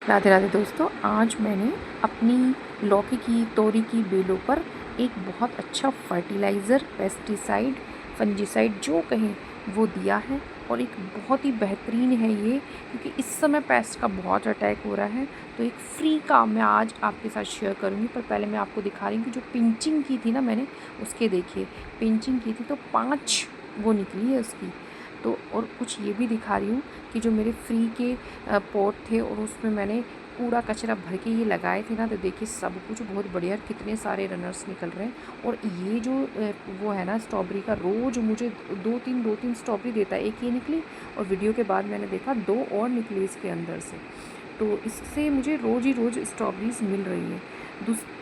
राधे राधे दोस्तों, आज मैंने अपनी लौकी की तोरी की बेलों पर एक बहुत अच्छा फर्टिलाइज़र, पेस्टिसाइड, फंजीसाइड जो कहें वो दिया है। और एक बहुत ही बेहतरीन है ये, क्योंकि इस समय पेस्ट का बहुत अटैक हो रहा है। तो एक फ्री काम मैं आज आपके साथ शेयर करूँगी, पर पहले मैं आपको दिखा रही हूँ कि जो पिंचिंग की थी ना मैंने, उसके देखिए पिंचिंग की थी तो 5 वो निकली है उसकी। तो और कुछ ये भी दिखा रही हूँ कि जो मेरे फ्री के पॉट थे और उसमें मैंने कूड़ा कचरा भर के ये लगाए थे ना, तो देखिए सब कुछ बहुत बढ़िया, कितने सारे रनर्स निकल रहे हैं। और ये जो वो है ना स्ट्रॉबेरी का, रोज़ मुझे दो तीन स्ट्रॉबेरी देता है। एक ये निकली और वीडियो के बाद मैंने देखा 2 और निकली इसके अंदर से। तो इससे मुझे रोज़ ही रोज़ स्ट्रॉबेरीज़ मिल रही है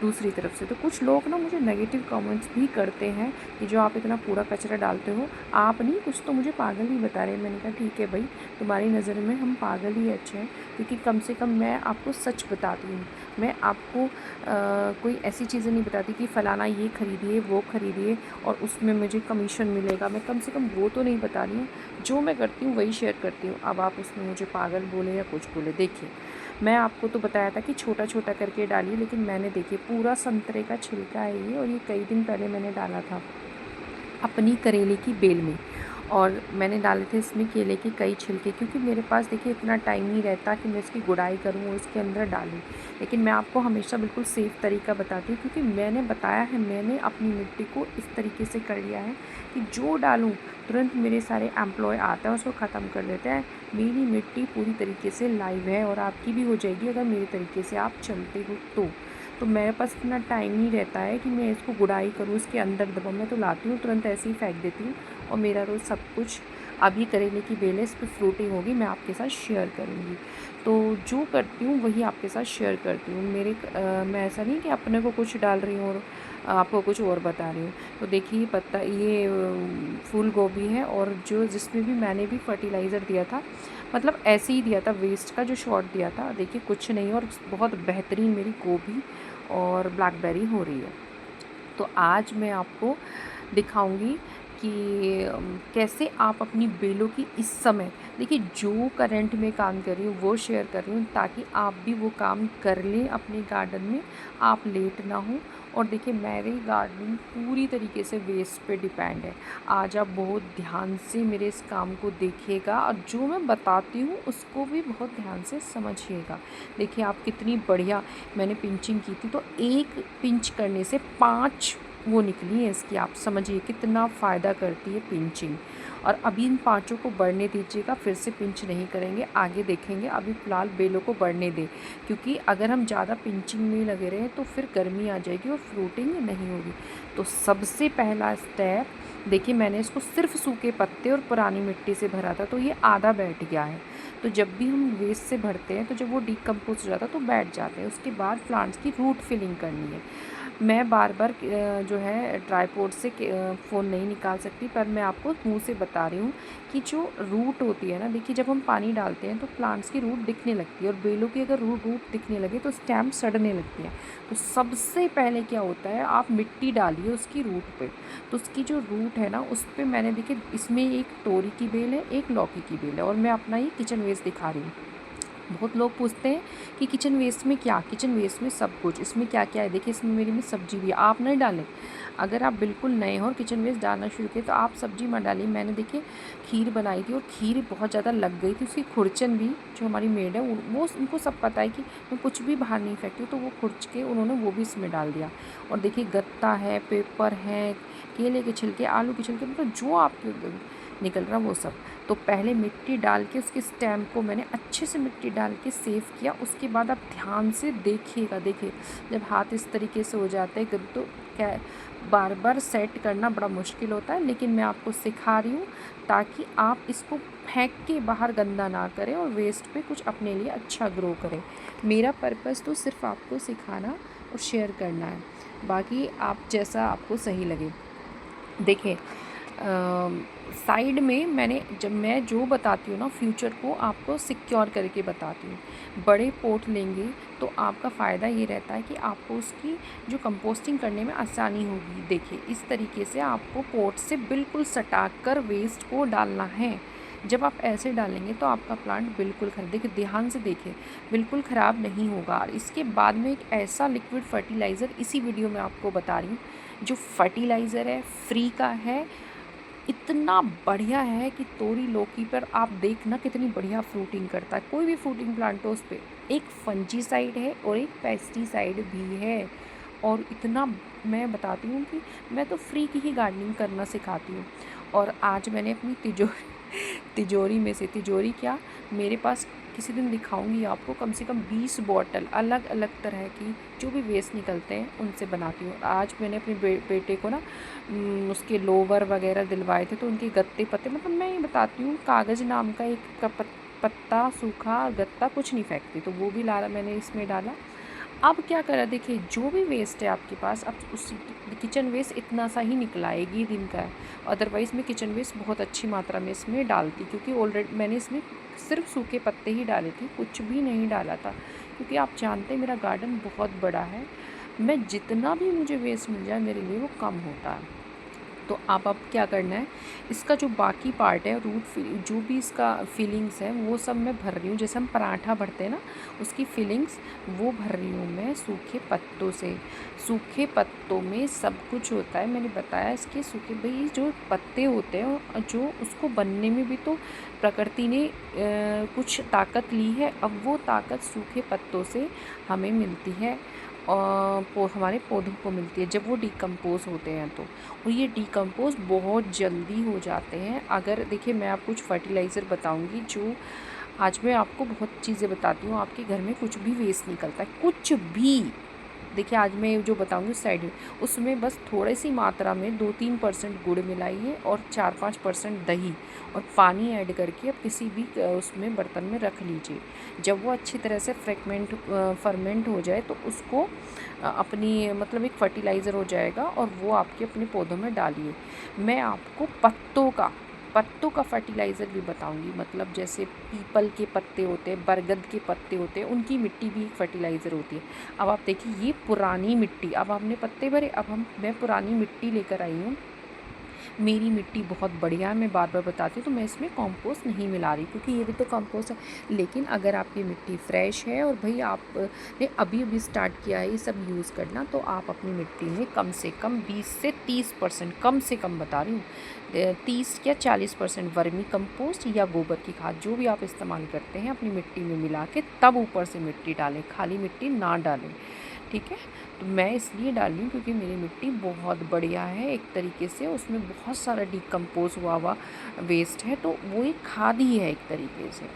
दूसरी तरफ से। तो कुछ लोग ना मुझे नेगेटिव कमेंट्स भी करते हैं कि जो आप इतना कूड़ा कचरा डालते हो, आप नहीं, कुछ तो मुझे पागल ही बता रहे हैं। मैंने कहा ठीक है भाई, तुम्हारी नज़र में हम पागल ही अच्छे हैं, क्योंकि कम से कम मैं आपको सच बताती हूँ। मैं आपको कोई ऐसी चीज़ें नहीं बताती कि फ़लाना ये ख़रीदिए वो ख़रीदिए और उसमें मुझे कमीशन मिलेगा। मैं कम से कम वो तो नहीं बता रही हूँ, जो मैं करती हूँ वही शेयर करती हूँ। अब आप उसमें मुझे पागल बोले या कुछ बोले, देखिए मैं आपको तो बताया था कि छोटा छोटा करके डालिए, लेकिन मैंने देखिए पूरा संतरे का छिलका है ये, और ये कई दिन पहले मैंने डाला था अपनी करेले की बेल में। और मैंने डाले थे इसमें केले के कई छिलके, क्योंकि मेरे पास देखिए इतना टाइम नहीं रहता कि मैं इसकी गुड़ाई करूँ और उसके अंदर डालूँ। लेकिन मैं आपको हमेशा बिल्कुल सेफ़ तरीका बताती हूँ, क्योंकि मैंने बताया है, मैंने अपनी मिट्टी को इस तरीके से कर लिया है कि जो डालूँ तुरंत मेरे सारे एम्प्लॉय आता है उसको ख़त्म कर देता है। मेरी मिट्टी पूरी तरीके से लाइव है, और आपकी भी हो जाएगी अगर मेरे तरीके से आप चलते हो तो मेरे पास इतना टाइम नहीं रहता है कि मैं इसको गुड़ाई करूँ, इसके अंदर दबाऊँ। मैं तो लाती हूँ तुरंत ऐसे ही फेंक देती हूँ, और मेरा रोज़ सब कुछ। अब ये करेले की बेल है, इस पर फ्रूटिंग होगी, मैं आपके साथ शेयर करूँगी। तो जो करती हूँ वही आपके साथ शेयर करती हूँ। मैं ऐसा नहीं कि अपने को कुछ डाल रही हूँ और आपको कुछ और बता रही हूँ। तो देखिए पत्ता, ये फूल गोभी है, और जिसमें भी मैंने भी फर्टिलाइज़र दिया था, मतलब ऐसे ही दिया था, वेस्ट का जो शॉट दिया था, देखिए कुछ नहीं, और बहुत बेहतरीन मेरी गोभी और ब्लैकबेरी हो रही है। तो आज मैं आपको दिखाऊंगी कि कैसे आप अपनी बेलों की इस समय, देखिए जो करंट में काम कर रही हूँ वो शेयर कर रही हूँ, ताकि आप भी वो काम कर लें अपने गार्डन में, आप लेट ना हो। और देखिए मेरी गार्डनिंग पूरी तरीके से वेस्ट पे डिपेंड है। आज आप बहुत ध्यान से मेरे इस काम को देखिएगा, और जो मैं बताती हूँ उसको भी बहुत ध्यान से समझिएगा। देखिए आप कितनी बढ़िया, मैंने पिंचिंग की थी तो एक पिंच करने से 5 वो निकली है इसकी। आप समझिए कितना फ़ायदा करती है पिंचिंग। और अभी इन 5 को बढ़ने दीजिएगा, फिर से पिंच नहीं करेंगे, आगे देखेंगे। अभी फ़िलहाल बेलों को बढ़ने दें, क्योंकि अगर हम ज़्यादा पिंचिंग में लगे रहे तो फिर गर्मी आ जाएगी और फ्रूटिंग नहीं होगी। तो सबसे पहला स्टेप, देखिए मैंने इसको सिर्फ सूखे पत्ते और पुरानी मिट्टी से भरा था, तो ये आधा बैठ गया है। तो जब भी हम वेस्ट से भरते हैं तो जब वो डिकम्पोज हो जाता है तो बैठ जाते हैं। उसके बाद प्लांट्स की रूट फिलिंग करनी है। मैं बार बार जो है ट्राईपोड से फ़ोन नहीं निकाल सकती, पर मैं आपको मुंह से बता रही हूँ कि जो रूट होती है ना, देखिए जब हम पानी डालते हैं तो प्लांट्स की रूट दिखने लगती है, और बेलों की अगर रूट दिखने लगे तो स्टेम सड़ने लगती है। तो सबसे पहले क्या होता है, आप मिट्टी डालिए उसकी रूट पे। तो उसकी जो रूट है ना, उस पर मैंने देखिए, इसमें एक तोरी की बेल है, एक लौकी की बेल है, और मैं अपना ये किचन वेस्ट दिखा रही हूँ। बहुत लोग पूछते हैं कि किचन वेस्ट में क्या, किचन वेस्ट में सब कुछ, इसमें क्या क्या है। देखिए इसमें मेरी में सब्जी भी है, आप नहीं डालें। अगर आप बिल्कुल नए हो और किचन वेस्ट डालना शुरू किए तो आप सब्जी मत डालिए। मैंने देखिए खीर बनाई थी, और खीर बहुत ज़्यादा लग गई थी, उसकी खुरचन भी, जो हमारी मेड है वो, उनको सब पता है कि मैं कुछ भी बाहर नहीं फेंकती हूँ, तो वो खुरच के उन्होंने वो भी इसमें डाल दिया। और देखिए गत्ता है, पेपर है, केले के छिलके, आलू के छिलके, मतलब जो आपके निकल रहा वो सब। तो पहले मिट्टी डाल के उसके स्टेम को मैंने अच्छे से मिट्टी डाल के सेव किया। उसके बाद आप ध्यान से देखिएगा, देखिए जब हाथ इस तरीके से हो जाते हैं तो क्या, बार बार सेट करना बड़ा मुश्किल होता है, लेकिन मैं आपको सिखा रही हूँ ताकि आप इसको फेंक के बाहर गंदा ना करें और वेस्ट पे कुछ अपने लिए अच्छा ग्रो करें। मेरा पर्पज़ तो सिर्फ आपको सिखाना और शेयर करना है, बाकी आप जैसा आपको सही लगे। देखिए साइड में मैंने, जब मैं जो बताती हूँ ना फ्यूचर को आपको सिक्योर करके बताती हूँ। बड़े पोट लेंगे तो आपका फ़ायदा ये रहता है कि आपको उसकी जो कंपोस्टिंग करने में आसानी होगी। देखिए इस तरीके से आपको पोट से बिल्कुल सटा कर वेस्ट को डालना है। जब आप ऐसे डालेंगे तो आपका प्लांट बिल्कुल खराब, देखिए ध्यान से देखिए, बिल्कुल ख़राब नहीं होगा। और इसके बाद में एक ऐसा लिक्विड फर्टिलाइज़र इसी वीडियो में आपको बता रही हूँ, जो फर्टिलाइज़र है, फ्री का है, इतना बढ़िया है कि तोरी लौकी पर आप देखना कितनी बढ़िया फ्रूटिंग करता है। कोई भी फ्रूटिंग प्लांट हो उस पे एक फंजीसाइड है और एक पेस्टिसाइड भी है। और इतना मैं बताती हूँ कि मैं तो फ्री की ही गार्डनिंग करना सिखाती हूँ। और आज मैंने अपनी तिजोरी में से, तिजोरी क्या, मेरे पास किसी दिन दिखाऊंगी आपको, कम से कम 20 बॉटल अलग अलग तरह की जो भी वेस्ट निकलते हैं उनसे बनाती हूँ। आज मैंने अपने बेटे को ना उसके लोवर वगैरह दिलवाए थे, तो उनके गत्ते पत्ते, मतलब मैं ये बताती हूँ, कागज़ नाम का एक पत्ता, सूखा गत्ता कुछ नहीं फेंकती, तो वो भी ला मैंने इसमें डाला। अब क्या करा, देखिए जो भी वेस्ट है आपके पास, अब उस किचन वेस्ट इतना सा ही निकला, एक ही दिन का है। अदरवाइज़ मैं किचन वेस्ट बहुत अच्छी मात्रा में इसमें डालती, क्योंकि ऑलरेडी मैंने इसमें सिर्फ सूखे पत्ते ही डाले थे, कुछ भी नहीं डाला था, क्योंकि आप जानते हैं मेरा गार्डन बहुत बड़ा है। मैं जितना भी मुझे वेस्ट मिल जाए मेरे लिए वो कम होता है। तो आप अब क्या करना है, इसका जो बाकी पार्ट है, जो भी इसका फीलिंग्स है वो सब मैं भर रही हूँ। जैसे हम पराठा भरते हैं ना, उसकी फीलिंग्स वो भर रही हूँ मैं सूखे पत्तों से। सूखे पत्तों में सब कुछ होता है, मैंने बताया इसके सूखे, भाई जो पत्ते होते हैं, जो उसको बनने में भी तो प्रकृति ने कुछ ताकत ली है। अब वो ताकत सूखे पत्तों से हमें मिलती है, हमारे पौधों को मिलती है जब वो डिकम्पोज होते हैं तो। और ये डिकम्पोज बहुत जल्दी हो जाते हैं। अगर देखिए मैं आपको कुछ फर्टिलाइज़र बताऊंगी, जो आज मैं आपको बहुत चीज़ें बताती हूँ, आपके घर में कुछ भी वेस्ट निकलता है, कुछ भी, देखिए आज मैं जो बताऊंगी साइड में, उसमें बस थोड़ी सी मात्रा में 2-3% गुड़ मिलाइए और 4-5% दही और पानी ऐड करके आप किसी भी उसमें बर्तन में रख लीजिए। जब वो अच्छी तरह से फर्मेंट हो जाए तो उसको अपनी, मतलब एक फर्टिलाइज़र हो जाएगा, और वो आपके अपने पौधों में डालिए। मैं आपको पत्तों का फर्टिलाइज़र भी बताऊंगी, मतलब जैसे पीपल के पत्ते होते हैं, बरगद के पत्ते होते हैं, उनकी मिट्टी भी एक फर्टिलाइज़र होती है। अब आप देखिए ये पुरानी मिट्टी, अब हमने पत्ते भरे, अब मैं पुरानी मिट्टी लेकर आई हूँ। मेरी मिट्टी बहुत बढ़िया है, मैं बार बार बताती हूँ, तो मैं इसमें कंपोस्ट नहीं मिला रही, क्योंकि ये भी तो कंपोस्ट है। लेकिन अगर आपकी मिट्टी फ्रेश है और भाई आपने अभी अभी स्टार्ट किया है ये सब यूज़ करना, तो आप अपनी मिट्टी में कम से कम 20 से 30%, कम से कम बता रही हूँ, 30 या 40% वर्मी कंपोस्ट या गोबर की खाद, जो भी आप इस्तेमाल करते हैं, अपनी मिट्टी में मिला के तब ऊपर से मिट्टी डालें, खाली मिट्टी ना डालें, ठीक है। तो मैं इसलिए डाली हूँ क्योंकि मेरी मिट्टी बहुत बढ़िया है, एक तरीके से उसमें बहुत सारा डिकम्पोज हुआ वेस्ट है, तो वो एक खाद ही है एक तरीके से,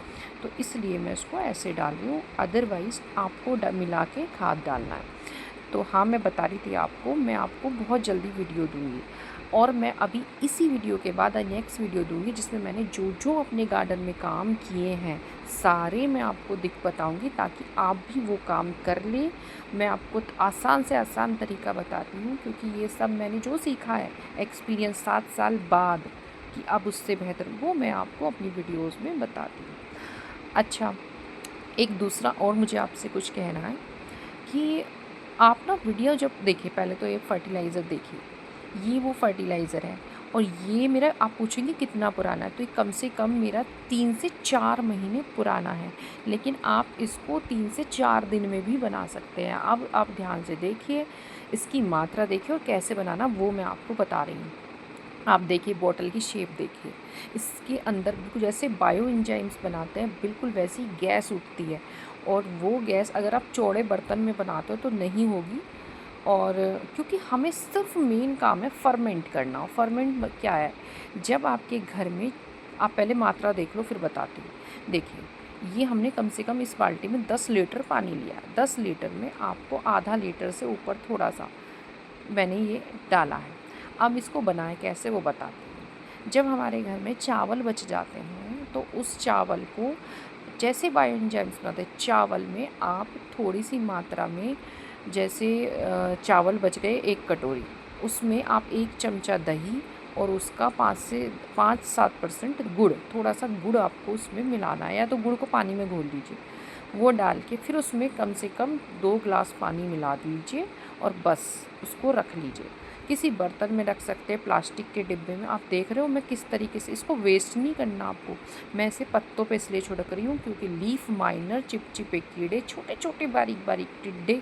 तो इसलिए मैं उसको ऐसे डाल रही हूँ। अदरवाइज़ आपको मिला के खाद डालना है। तो हाँ, मैं बता रही थी आपको, मैं आपको बहुत जल्दी वीडियो दूँगी, और मैं अभी इसी वीडियो के बाद नेक्स्ट वीडियो दूँगी, जिसमें मैंने जो जो अपने गार्डन में काम किए हैं सारे मैं आपको बताऊँगी, ताकि आप भी वो काम कर लें। मैं आपको आसान से आसान तरीका बताती हूँ, क्योंकि ये सब मैंने जो सीखा है एक्सपीरियंस 7 साल बाद, कि अब उससे बेहतर वो मैं आपको अपनी वीडियोज़ में बताती हूँ। अच्छा, एक दूसरा और मुझे आपसे कुछ कहना है कि आप ना वीडियो जब देखिए, पहले तो ये फर्टिलाइज़र देखिए, ये वो फर्टिलाइज़र है, और ये मेरा, आप पूछेंगे कितना पुराना है, तो ये कम से कम मेरा 3 से 4 महीने पुराना है, लेकिन आप इसको 3 से 4 दिन में भी बना सकते हैं। अब आप ध्यान से देखिए, इसकी मात्रा देखिए और कैसे बनाना वो मैं आपको बता रही हूँ। आप देखिए बॉटल की शेप देखिए, इसके अंदर बिल्कुल जैसे बायो एंजाइम्स बनाते हैं, बिल्कुल वैसी गैस उठती है, और वो गैस अगर आप चौड़े बर्तन में बनाते हो तो नहीं होगी। और क्योंकि हमें सिर्फ मेन काम है फर्मेंट करना। फर्मेंट क्या है, जब आपके घर में, आप पहले मात्रा देख लो फिर बताती हूँ। देखिए ये हमने कम से कम इस बाल्टी में 10 लीटर पानी लिया है, 10 लीटर में आपको आधा लीटर से ऊपर थोड़ा सा मैंने ये डाला है। अब इसको बनाएं कैसे वो बताते हैं। जब हमारे घर में चावल बच जाते हैं तो उस चावल को, जैसे बायो एंजाइम्स बनाते हैं, चावल में आप थोड़ी सी मात्रा में, जैसे चावल बच गए 1 कटोरी, उसमें आप 1 चमचा दही और उसका 5-7% गुड़, थोड़ा सा गुड़ आपको उसमें मिलाना है, या तो गुड़ को पानी में घोल दीजिए, वो डाल के फिर उसमें कम से कम 2 गिलास पानी मिला दीजिए और बस उसको रख लीजिए। किसी बर्तन में रख सकते हैं, प्लास्टिक के डिब्बे में। आप देख रहे हो मैं किस तरीके से इसको वेस्ट नहीं करना आपको। मैं इसे पत्तों पे इसलिए छिड़क रही हूँ क्योंकि लीफ माइनर, चिपचिपे कीड़े, छोटे छोटे बारीक बारीक टिड्डे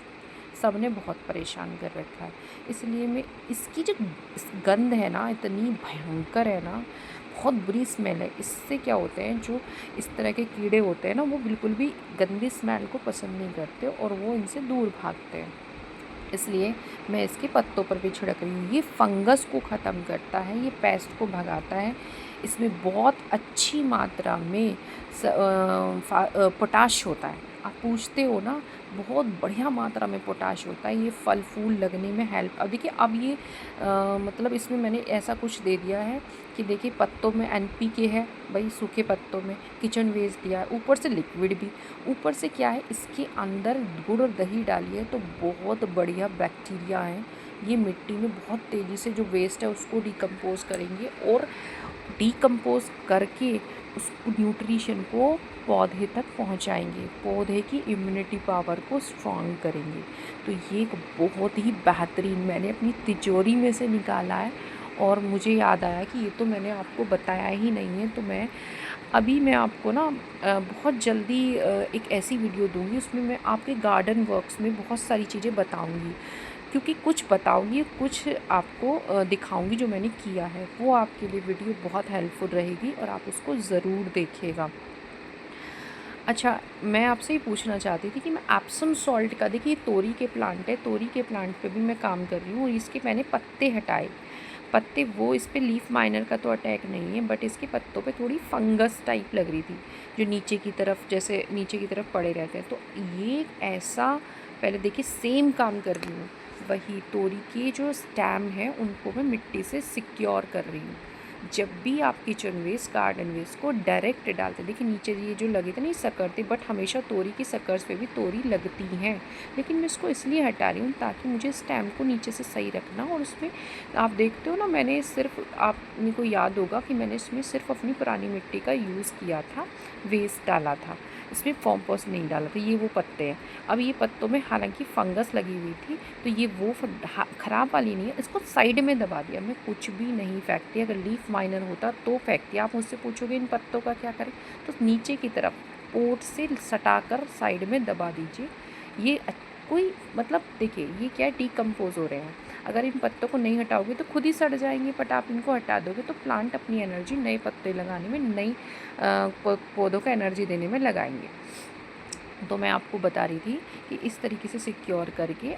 सब ने बहुत परेशान कर रखा है। इसलिए मैं इसकी जो गंध है ना इतनी भयंकर है ना, बहुत बुरी स्मेल है। इससे क्या होते हैं जो इस तरह के कीड़े होते हैं ना, वो बिल्कुल भी गंदी स्मेल को पसंद नहीं करते और वो इनसे दूर भागते हैं। इसलिए मैं इसके पत्तों पर भी छिड़क रही हूँ। ये फंगस को ख़त्म करता है, ये पेस्ट को भगाता है। इसमें बहुत अच्छी मात्रा में पोटाश होता है। आप पूछते हो ना, बहुत बढ़िया मात्रा में पोटाश होता है। ये फल फूल लगने में हेल्प। अब देखिए अब ये मतलब इसमें मैंने ऐसा कुछ दे दिया है कि देखिए पत्तों में NPK है भाई, सूखे पत्तों में किचन वेस्ट दिया है, ऊपर से लिक्विड भी, ऊपर से क्या है इसके अंदर गुड़ और दही डाली है तो बहुत बढ़िया बैक्टीरिया है। ये मिट्टी में बहुत तेज़ी से जो वेस्ट है उसको डिकम्पोज़ करेंगे और डिकम्पोज़ करके उस न्यूट्रिशन को पौधे तक पहुंचाएंगे, पौधे की इम्यूनिटी पावर को स्ट्रॉन्ग करेंगे। तो ये एक बहुत ही बेहतरीन मैंने अपनी तिजोरी में से निकाला है और मुझे याद आया कि ये तो मैंने आपको बताया ही नहीं है। तो मैं आपको ना बहुत जल्दी एक ऐसी वीडियो दूंगी, उसमें मैं आपके गार्डन वर्क्स में बहुत सारी चीज़ें बताऊंगी, क्योंकि कुछ बताऊंगी कुछ आपको दिखाऊंगी जो मैंने किया है। वो आपके लिए वीडियो बहुत हेल्पफुल रहेगी और आप उसको ज़रूर देखिएगा। अच्छा, मैं आपसे ही पूछना चाहती थी कि मैं एप्सम सॉल्ट का, देखिए तोरी के प्लांट है, तोरी के प्लांट पे भी मैं काम कर रही हूँ और इसके मैंने पत्ते हटाए। पत्ते वो इस पे लीफ माइनर का तो अटैक नहीं है, बट इसके पत्तों पे थोड़ी फंगस टाइप लग रही थी जो नीचे की तरफ, जैसे नीचे की तरफ पड़े रहते हैं। तो ये ऐसा, पहले देखिए सेम काम कर रही हूँ, वही तोरी के जो स्टेम है उनको मैं मिट्टी से सिक्योर कर रही हूँ। जब भी आप किचन वेस्ट, गार्डन वेस्ट को डायरेक्ट डालते, देखिए नीचे ये जो लगे थे नहीं सकर थे, बट हमेशा तोरी की सकर्स पे भी तोरी लगती हैं, लेकिन मैं इसको इसलिए हटा रही हूँ ताकि मुझे स्टेम को नीचे से सही रखना। और उसमें आप देखते हो ना, मैंने सिर्फ, आपने को याद होगा कि मैंने इसमें सिर्फ अपनी पुरानी मिट्टी का यूज़ किया था, वेस्ट डाला था, इसमें कॉम्पोस्ट नहीं डाला था। ये वो पत्ते हैं। अब ये पत्तों में हालांकि फंगस लगी हुई थी, तो ये वो ख़राब वाली नहीं है, इसको साइड में दबा दिया। मैं कुछ भी नहीं फेंकती, अगर लीफ माइनर होता तो फेंकती। आप मुझसे पूछोगे इन पत्तों का क्या करें, तो नीचे की तरफ पोट से सटाकर साइड में दबा दीजिए। ये कोई मतलब, देखिए ये क्या डिकम्पोज हो रहे हैं। अगर इन पत्तों को नहीं हटाओगे तो खुद ही सड़ जाएंगे, बट आप इनको हटा दोगे तो प्लांट अपनी एनर्जी नए पत्ते लगाने में, नई पौधों का एनर्जी देने में लगाएंगे। तो मैं आपको बता रही थी कि इस तरीके से सिक्योर करके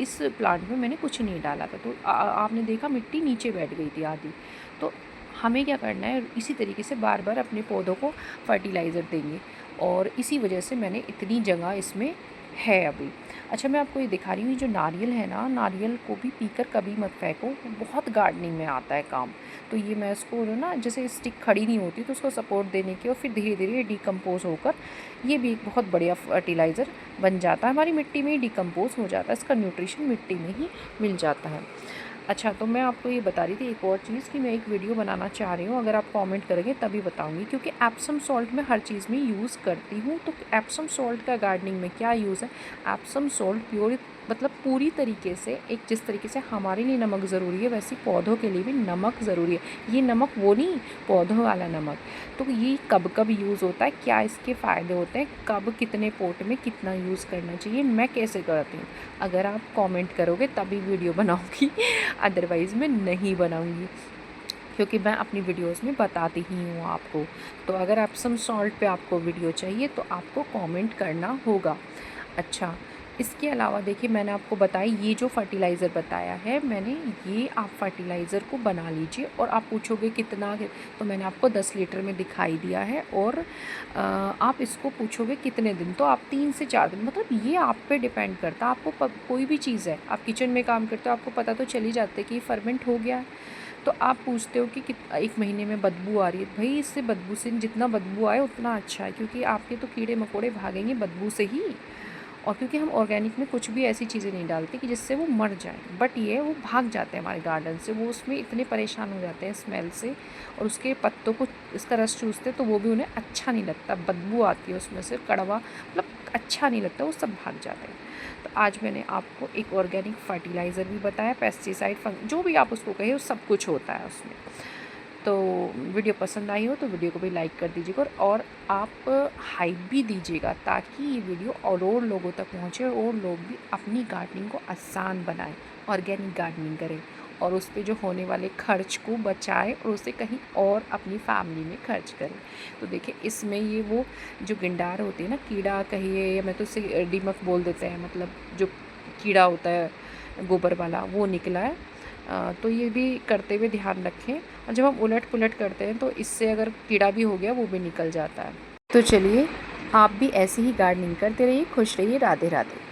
इस प्लांट में मैंने कुछ नहीं डाला था। तो आपने देखा मिट्टी नीचे बैठ गई थी आधी। तो हमें क्या करना है, इसी तरीके से बार बार अपने पौधों को फर्टिलाइज़र देंगे और इसी वजह से मैंने इतनी जगह इसमें है अभी। अच्छा, मैं आपको ये दिखा रही हूँ, जो नारियल है ना, नारियल को भी पीकर कभी मत फेंको, वो बहुत गार्डनिंग में आता है काम। तो ये मैं इसको ना, जैसे स्टिक खड़ी नहीं होती तो उसको सपोर्ट देने की, और फिर धीरे धीरे डिकम्पोज होकर ये भी एक बहुत बढ़िया फर्टिलाइज़र बन जाता है, हमारी मिट्टी में ही डिकम्पोज हो जाता है, इसका न्यूट्रिशन मिट्टी में ही मिल जाता है। अच्छा, तो मैं आपको ये बता रही थी एक और चीज़ कि मैं एक वीडियो बनाना चाह रही हूँ, अगर आप कमेंट करेंगे तभी बताऊँगी, क्योंकि एप्सम सॉल्ट मैं हर चीज़ में यूज़ करती हूँ। तो एप्सम सॉल्ट का गार्डनिंग में क्या यूज़ है, एप्सम सॉल्ट प्योर, मतलब पूरी तरीके से, एक जिस तरीके से हमारे लिए नमक ज़रूरी है वैसे पौधों के लिए भी नमक ज़रूरी है। ये नमक वो नहीं, पौधों वाला नमक। तो ये कब कब यूज़ होता है, क्या इसके फ़ायदे होते हैं, कब कितने पोट में कितना यूज़ करना चाहिए, मैं कैसे करती हूँ, अगर आप कमेंट करोगे तभी वीडियो बनाऊँगी, अदरवाइज़ मैं नहीं बनाऊँगी, क्योंकि मैं अपनी वीडियोस में बताती ही हूँ आपको। तो अगर एप्सम सॉल्ट पे आपको वीडियो चाहिए तो आपको कमेंट करना होगा। अच्छा, इसके अलावा देखिए मैंने आपको बताया, ये जो फर्टिलाइज़र बताया है मैंने, ये आप फर्टिलाइज़र को बना लीजिए। और आप पूछोगे कितना, तो मैंने आपको 10 लीटर में दिखाई दिया है। और आप इसको पूछोगे कितने दिन, तो आप 3 से 4 दिन, मतलब ये आप पे डिपेंड करता है। आपको कोई भी चीज़ है, आप किचन में काम करते हो, आपको पता तो चल ही जाता है कि ये फर्मेंट हो गया है। तो आप पूछते हो कि 1 महीने में बदबू आ रही है, भाई इससे बदबू से जितना बदबू आए उतना अच्छा है, क्योंकि आपके तो कीड़े मकोड़े भागेंगे बदबू से ही। और क्योंकि हम ऑर्गेनिक में कुछ भी ऐसी चीज़ें नहीं डालते कि जिससे वो मर जाएँ, बट ये वो भाग जाते हैं हमारे गार्डन से, वो उसमें इतने परेशान हो जाते हैं स्मेल से, और उसके पत्तों को इसका रस चूसते तो वो भी उन्हें अच्छा नहीं लगता, बदबू आती है उसमें से, कड़वा मतलब अच्छा नहीं लगता, वो सब भाग जाते हैं। तो आज मैंने आपको एक ऑर्गेनिक फर्टिलाइज़र भी बताया, पेस्टिसाइड जो भी आप उसको कहें, वो सब कुछ होता है उसमें। तो वीडियो पसंद आई हो तो वीडियो को भी लाइक कर दीजिएगा, और आप हाइप भी दीजिएगा ताकि ये वीडियो और लोगों तक पहुँचे और लोग भी अपनी गार्डनिंग को आसान बनाएं, ऑर्गेनिक गार्डनिंग करें और उस पे जो होने वाले खर्च को बचाएं और उसे कहीं और अपनी फैमिली में खर्च करें। तो देखिए इसमें ये वो जो गिंडार होती है ना, कीड़ा कहिए या मैं तो उसे दीमक बोल देते हैं, मतलब जो कीड़ा होता है गोबर वाला वो निकला है। तो ये भी करते हुए ध्यान रखें, और जब हम उलट पुलट करते हैं तो इससे अगर कीड़ा भी हो गया वो भी निकल जाता है। तो चलिए आप भी ऐसे ही गार्डनिंग करते रहिए, खुश रहिए, राधे राधे।